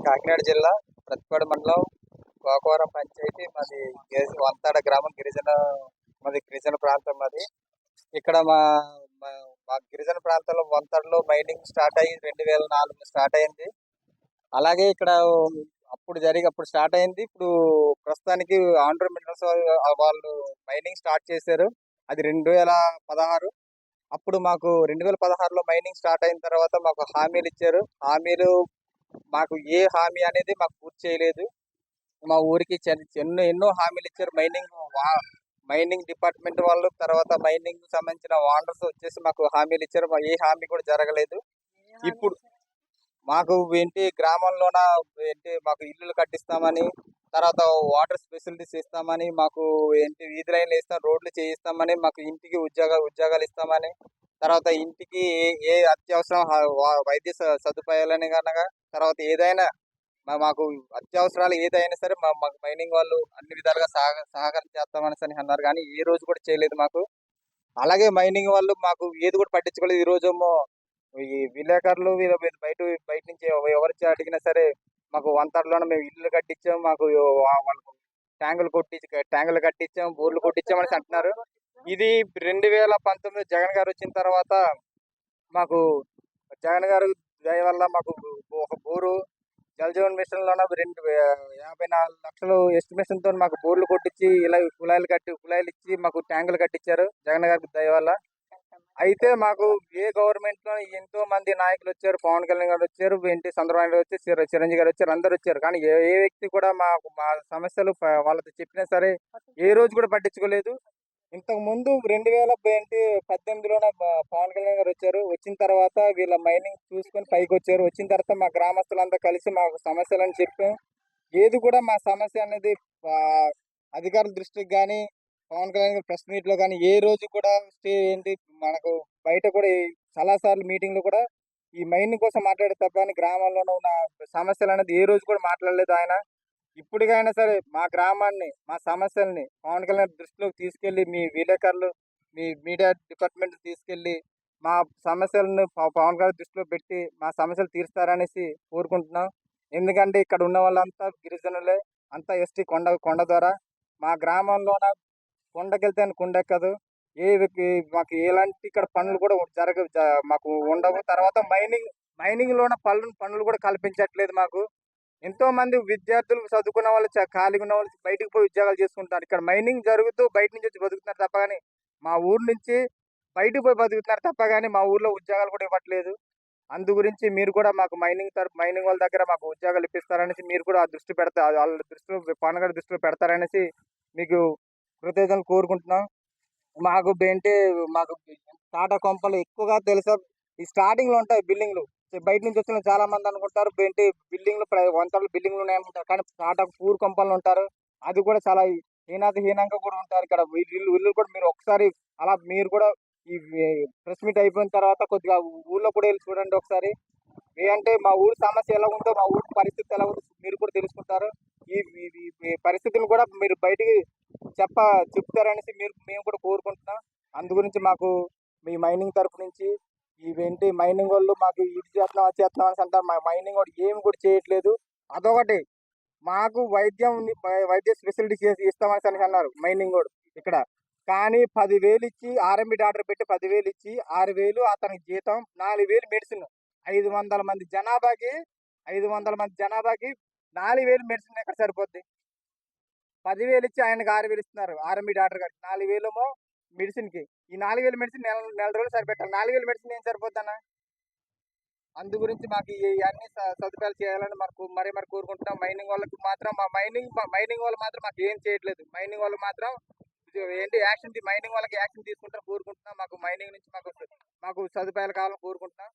కాకినాడ జిల్లా ప్రతిపాడు మండలం గోకవరం పంచాయతీ మాది. వంతాడ గ్రామం మాది గిరిజన ప్రాంతం మాది. ఇక్కడ మా మా మా గిరిజన ప్రాంతంలో వంతాడలో మైనింగ్ స్టార్ట్ అయ్యి 2004 స్టార్ట్ అయింది. అలాగే ఇక్కడ అప్పుడు స్టార్ట్ అయింది. ఇప్పుడు ప్రస్తుతానికి ఆంధ్ర మినరల్స్ వాళ్ళు మైనింగ్ స్టార్ట్ చేశారు. అది 2016. అప్పుడు మాకు 2016లో మైనింగ్ స్టార్ట్ అయిన తర్వాత మాకు హామీలు ఇచ్చారు. మాకు ఏ హామీ అనేది మాకు పూర్తి చేయలేదు. మా ఊరికి ఎన్నో హామీలు ఇచ్చారు. మైనింగ్ డిపార్ట్మెంట్ వాళ్ళు, తర్వాత మైనింగ్ సంబంధించిన ఓనర్స్ వచ్చేసి మాకు హామీలు ఇచ్చారు. ఏ హామీ కూడా జరగలేదు. ఇప్పుడు మాకు గ్రామంలోన మాకు ఇల్లులు కట్టిస్తామని, తర్వాత వాటర్ ఫెసిలిటీస్ ఇస్తామని, మాకు వీధి లైన్లు ఇస్తాం, రోడ్లు చేయిస్తామని, మాకు ఇంటికి ఉద్యోగాలు ఇస్తామని, తర్వాత ఇంటికి ఏ అత్యవసరం వైద్య సదుపాయాలని కనుక, తర్వాత ఏదైనా మాకు అత్యవసరాలు ఏదైనా సరే మాకు మైనింగ్ వాళ్ళు అన్ని విధాలుగా సహకారం చేస్తామని అన్నారు. కానీ ఏ రోజు కూడా చేయలేదు మాకు. అలాగే మైనింగ్ వాళ్ళు మాకు ఏది కూడా పట్టించుకోలేదు. ఈ రోజు ఈ విలేకరులు బయట నుంచి ఎవరు అడిగినా సరే మాకు వంతటలోనే మేము ఇల్లు కట్టించాం, మాకు ట్యాంకులు కట్టించాం, బోర్లు కొట్టించాం అని అంటున్నారు. ఇది 2019 జగన్ గారు వచ్చిన తర్వాత మాకు జగన్ గారు దయ వల్ల మాకు ఒక బోరు జలజీవన్ మిషన్ లోన 54 లక్షలు ఎస్టిమేషన్ తో మాకు బోర్లు కొట్టించి ఇలా కుళాయిలు ఇచ్చి మాకు ట్యాంకులు కట్టించారు జగన్ గారి దయ వల్ల. అయితే మాకు ఏ గవర్నమెంట్ లో ఎంతో మంది నాయకులు వచ్చారు. పవన్ కళ్యాణ్ గారు వచ్చారు, చంద్రబాబు నాయుడు వచ్చారు, చిరంజీవి గారు వచ్చారు, అందరు వచ్చారు. కానీ ఏ వ్యక్తి కూడా మా సమస్యలు వాళ్ళతో చెప్పినా సరే ఏ రోజు కూడా పట్టించుకోలేదు. ఇంతకు ముందు 2018లోన పవన్ కళ్యాణ్ గారు వచ్చారు. వచ్చిన తర్వాత వీళ్ళ మైనింగ్ చూసుకొని పైకి వచ్చారు. వచ్చిన తర్వాత మా గ్రామస్తులంతా కలిసి మాకు సమస్యలని చెప్పాం. ఏది కూడా మా సమస్య అనేది అధికారుల దృష్టికి కానీ, పవన్ కళ్యాణ్ గారు ప్రెస్ మీట్ లో కానీ ఏ రోజు కూడా మనకు బయట కూడా చాలా సార్లు మీటింగ్ లో కూడా ఈ మైనింగ్ కోసం మాట్లాడే తప్ప కానీ గ్రామంలోనే ఉన్న సమస్యలు అనేది ఏ రోజు కూడా మాట్లాడలేదు ఆయన. ఇప్పటికైనా సరే మా గ్రామాన్ని, మా సమస్యల్ని పవన్ కళ్యాణ్ దృష్టిలోకి తీసుకెళ్లి, మీ విలేకరులు, మీ మీడియా డిపార్ట్మెంట్ తీసుకెళ్లి మా సమస్యలను పవన్ కళ్యాణ్ దృష్టిలో పెట్టి మా సమస్యలు తీరుస్తారనేసి కోరుకుంటున్నాం. ఎందుకంటే ఇక్కడ ఉన్న వాళ్ళంతా గిరిజనులే, అంతా ఎస్టీ కొండ ద్వారా. మా గ్రామంలోన కొండకెళ్తే కొండెక్కదు. మాకు ఎలాంటి ఇక్కడ పనులు కూడా మాకు ఉండవు. తర్వాత మైనింగ్ లోన పనులు కూడా కల్పించట్లేదు మాకు. ఎంతో మంది విద్యార్థులు, చదువుకున్న వాళ్ళు, ఖాళీగా ఉన్న వాళ్ళు బయటకు పోయి ఉద్యోగాలు చేసుకుంటారు. ఇక్కడ మైనింగ్ జరుగుతూ బయట నుంచి వచ్చి బతుకుతున్నారు తప్ప కానీ మా ఊరు నుంచి బయటకు పోయి బతుకుతున్నారు తప్ప కానీ మా ఊర్లో ఉద్యోగాలు కూడా ఇవ్వట్లేదు. అందు గురించి మీరు కూడా మాకు మైనింగ్ వాళ్ళ దగ్గర మాకు ఉద్యోగాలు ఇప్పిస్తారనేసి మీరు కూడా వాళ్ళ దృష్టిలో, పవన్ గారి దృష్టిలో పెడతారనేసి మీకు కృతజ్ఞతలు కోరుకుంటున్నాం. మాకు టాటా కొంపలు ఎక్కువగా తెలుసా, ఈ స్టార్టింగ్ లో ఉంటాయి బిల్డింగ్లు. బయట నుంచి వచ్చిన చాలా మంది అనుకుంటారు బిల్డింగ్లు వంతలు బిల్డింగ్లు ఉన్నాయనుకుంటారు. కానీ టాటా పూర్ కొంపలు ఉంటారు. అది కూడా చాలా హీనంగా కూడా ఉంటారు. ఇక్కడ ఇల్లు కూడా మీరు ఒకసారి అలా మీరు కూడా ఈ ప్రెస్ మీట్ అయిపోయిన తర్వాత కొద్దిగా ఊర్లో కూడా వెళ్ళి చూడండి ఒకసారి. అంటే మా ఊరి సమస్య ఎలా ఉందో, మా ఊరి పరిస్థితి ఎలా ఉందో మీరు కూడా తెలుసుకుంటారు. ఈ పరిస్థితిని కూడా మీరు బయటికి చెప్తారనేసి మేము కూడా కోరుకుంటున్నాం. అందు గురించి మాకు మీ మైనింగ్ తరపు నుంచి మైనింగ్ వాళ్ళు మాకు ఇది చేస్తున్నాం, అది చేస్తున్నాం అని అంటారు. మా మైనింగ్ వాడు ఏమి కూడా చేయట్లేదు. అదొకటి, మాకు వైద్య ఫెసిలిటీస్ ఇస్తామని అన్నారు మైనింగ్ వాడు ఇక్కడ. కానీ 10,000 ఇచ్చి ఆర్ఎంబి డాక్టర్ పెట్టి 10,000 ఇచ్చి 6,000 అతనికి జీతం, 4,000 మెడిసిన్. 500 మంది జనాభాకి 4,000 మెడిసిన్ ఎక్కడ సరిపోద్ది? 10,000 ఇచ్చి ఆయనకు 6,000 ఇస్తున్నారు ఆర్ఎంబి డాక్టర్ గారికి. 4,000 ఏమో మెడిసిన్ కి. ఈ 4,000 మెడిసిన్ నెల రోజులు సరిపెట్టాలి. 4,000 మెడిసిన్ ఏం సరిపోద్దన్నా? అందు గురించి మాకు అన్ని సదుపాయాలు చేయాలని మరి కోరుకుంటున్నాం. మైనింగ్ వాళ్ళకి మాత్రం మైనింగ్ వాళ్ళు మాత్రం మాకు ఏం చేయట్లేదు. మైనింగ్ వాళ్ళు మాత్రం మైనింగ్ వాళ్ళకి యాక్షన్ తీసుకుంటారు కోరుకుంటున్నాం. మాకు మైనింగ్ నుంచి మాకు సదుపాయాలు కావాలని కోరుకుంటున్నాం.